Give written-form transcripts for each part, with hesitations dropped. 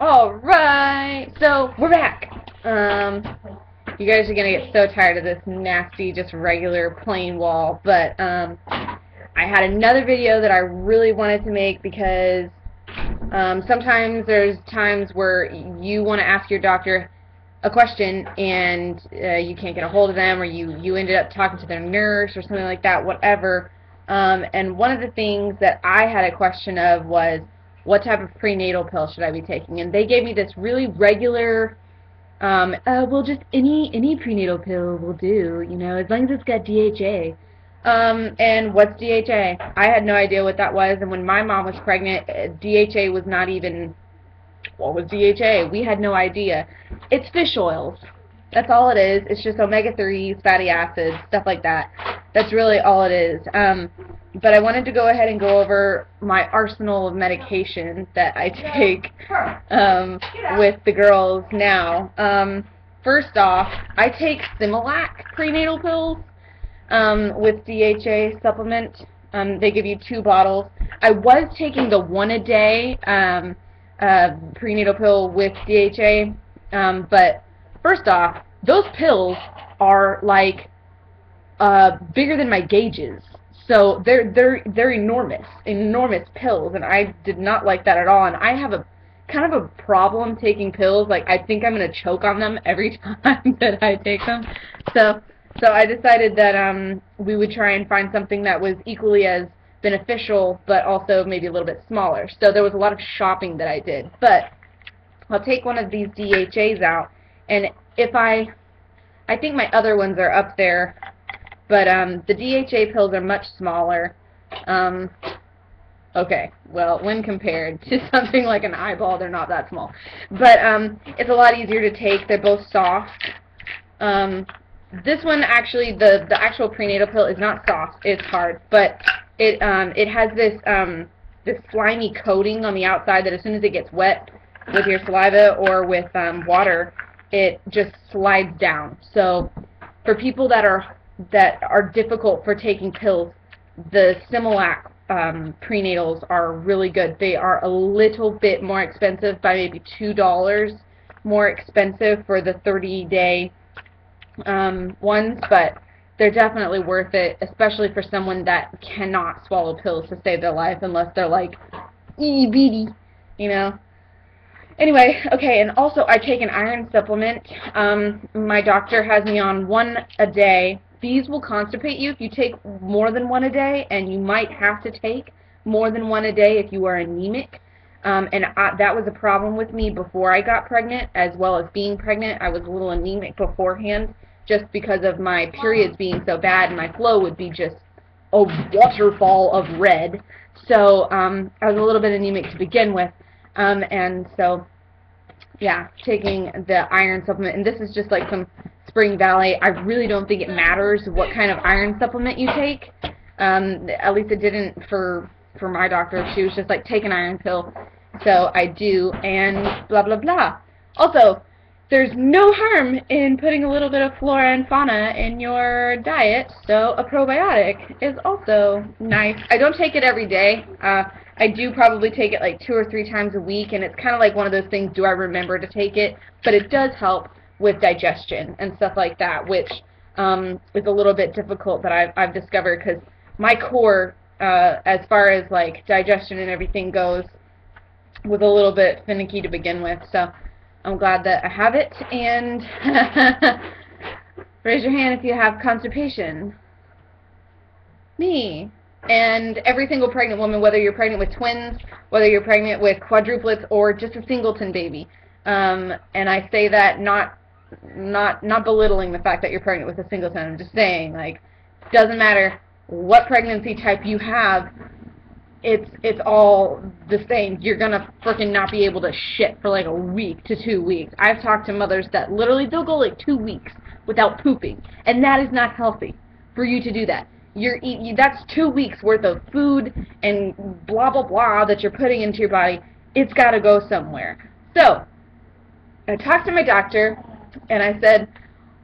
Alright, so we're back. You guys are gonna get so tired of this nasty, just regular plain wall, but I had another video that I really wanted to make because sometimes there's times where you want to ask your doctor a question and you can't get a hold of them, or you ended up talking to their nurse or something like that, whatever. And one of the things that I had a question of was, what type of prenatal pill should I be taking? And they gave me this really regular, well, just any prenatal pill will do, you know, as long as it's got DHA. And what's DHA? I had no idea what that was, and when my mom was pregnant, DHA was not even, what was DHA? We had no idea. It's fish oils. That's all it is. It's just omega-3s, fatty acids, stuff like that. That's really all it is. But I wanted to go ahead and go over my arsenal of medication that I take with the girls now. First off, I take Similac prenatal pills with DHA supplement. They give you 2 bottles. I was taking the 1-a-day prenatal pill with DHA, but first off, those pills are like bigger than my gauges. So they're enormous pills, and I did not like that at all. And I have a kind of a problem taking pills. Like, I think I'm gonna choke on them every time that I take them. So I decided that we would try and find something that was equally as beneficial, but also maybe a little bit smaller. So there was a lot of shopping that I did. But I'll take one of these DHAs out, and if I think my other ones are up there. But the DHA pills are much smaller. Okay, well, when compared to something like an eyeball, they're not that small. But it's a lot easier to take. They're both soft. This one, actually, the actual prenatal pill is not soft. It's hard, but it has this slimy coating on the outside that as soon as it gets wet with your saliva or with water, it just slides down. So for people that are difficult for taking pills, the Similac prenatals are really good. They are a little bit more expensive, by maybe $2 more expensive for the 30-day ones, but they're definitely worth it, especially for someone that cannot swallow pills to save their life unless they're like itty bitty, you know. Anyway, okay, and also I take an iron supplement. My doctor has me on 1 a day. These will constipate you if you take more than 1 a day, and you might have to take more than 1 a day if you are anemic. That was a problem with me before I got pregnant, as well as being pregnant. I was a little anemic beforehand, just because of my periods being so bad, and my flow would be just a waterfall of red. So I was a little bit anemic to begin with, and so yeah, taking the iron supplement, and this is just like some Spring Valley. I really don't think it matters what kind of iron supplement you take. At least it didn't for my doctor. She was just like, take an iron pill. So I do, and blah blah blah. Also, there's no harm in putting a little bit of flora and fauna in your diet, so a probiotic is also nice. I don't take it every day. I do probably take it like 2 or 3 times a week, and it's kind of like one of those things, do I remember to take it? But it does help with digestion and stuff like that, which is a little bit difficult that I've discovered, because my core, as far as like digestion and everything goes, was a little bit finicky to begin with. So I'm glad that I have it. And raise your hand if you have constipation. Me. And every single pregnant woman, whether you're pregnant with twins, whether you're pregnant with quadruplets, or just a singleton baby. And I say that not belittling the fact that you're pregnant with a singleton. I'm just saying, like, doesn't matter what pregnancy type you have, it's all the same. You're gonna frickin' not be able to shit for like a week to 2 weeks. I've talked to mothers that literally they'll go like 2 weeks without pooping, and that is not healthy for you to do that. That's 2 weeks worth of food and blah blah blah that you're putting into your body. It's got to go somewhere. So I talked to my doctor, and I said,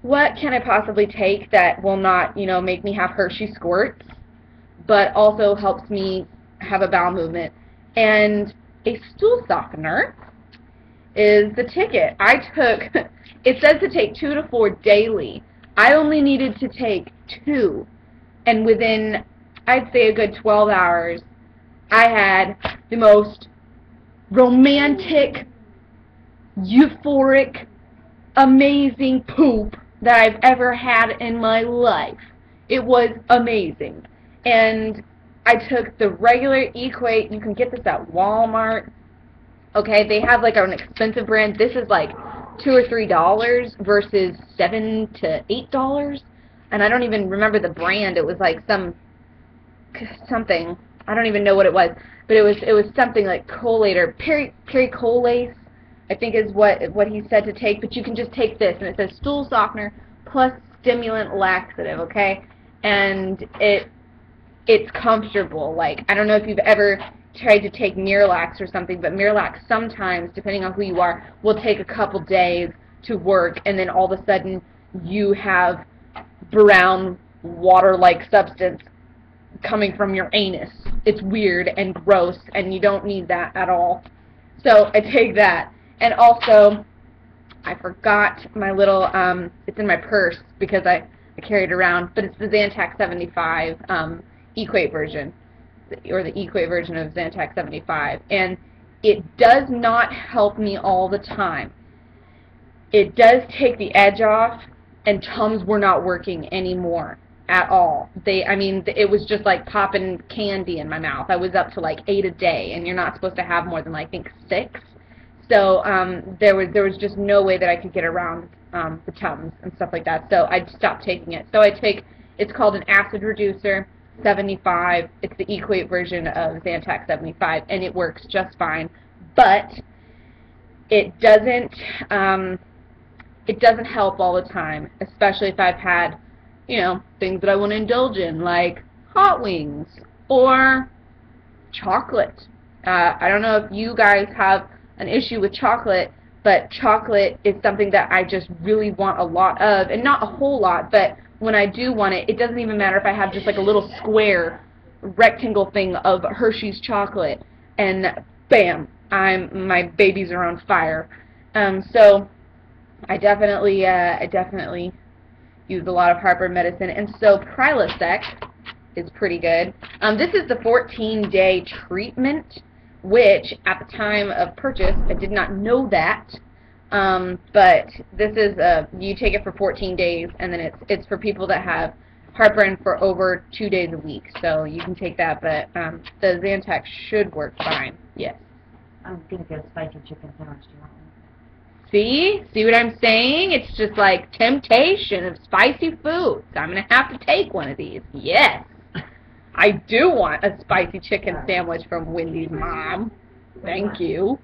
what can I possibly take that will not, you know, make me have Hershey squirts, but also helps me have a bowel movement? And a stool softener is the ticket. I took, it says to take 2 to 4 daily. I only needed to take 2, and within, I'd say, a good 12 hours, I had the most romantic, euphoric, amazing poop that I've ever had in my life. It was amazing. And I took the regular Equate. You can get this at Walmart. Okay, they have like an expensive brand. This is like $2 or $3 versus $7 to $8. And I don't even remember the brand. It was like something. I don't even know what it was. But it was something like Colator, Pericolase, I think is what he said to take. But you can just take this, and it says stool softener plus stimulant laxative. Okay, and it's comfortable. Like, I don't know if you've ever tried to take Miralax or something, but Miralax sometimes, depending on who you are, will take a couple days to work, and then all of a sudden you have brown water-like substance coming from your anus. It's weird and gross, and you don't need that at all. So I take that. And also, I forgot my little, it's in my purse because I carry it around, but it's the Zantac 75 Equate version, or the Equate version of Zantac 75, and it does not help me all the time. It does take the edge off, and Tums were not working anymore at all. I mean, it was just like popping candy in my mouth. I was up to like 8 a day, and you're not supposed to have more than, I think, 6. So there was just no way that I could get around the Tums and stuff like that. So I stopped taking it. So I take, it's called an acid reducer 75. It's the Equate version of Zantac 75, and it works just fine. But it doesn't help all the time, especially if I've had, you know, things that I want to indulge in, like hot wings or chocolate. I don't know if you guys have an issue with chocolate, but chocolate is something that I just really want a lot of, and not a whole lot, but when I do want it, it doesn't even matter if I have just like a little square rectangle thing of Hershey's chocolate, and bam, my babies are on fire. So I definitely use a lot of heartburn medicine, and so Prilosec is pretty good. This is the 14-day treatment, which at the time of purchase I did not know that. But this is you take it for 14 days, and then it's for people that have heartburn for over 2 days a week. So you can take that, but the Zantac should work fine. Yes. I'm gonna get a spicy chicken sandwich. Do you want one? See what I'm saying? It's just like temptation of spicy foods. I'm gonna have to take one of these. Yes, I do want a spicy chicken sandwich from Wendy's mom. Thank you.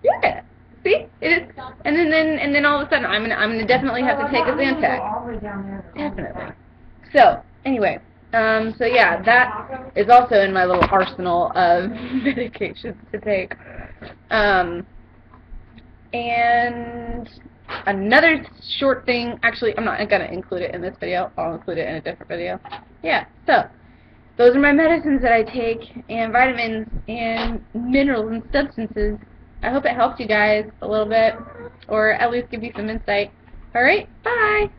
Yeah. See, it is, and then all of a sudden I'm gonna definitely have to take a Zantac. Definitely. So anyway, so yeah, that is also in my little arsenal of medications to take. And another short thing. Actually, I'm not gonna include it in this video. I'll include it in a different video. Yeah. So those are my medicines that I take, and vitamins and minerals and substances. I hope it helps you guys a little bit, or at least give you some insight. Alright, bye!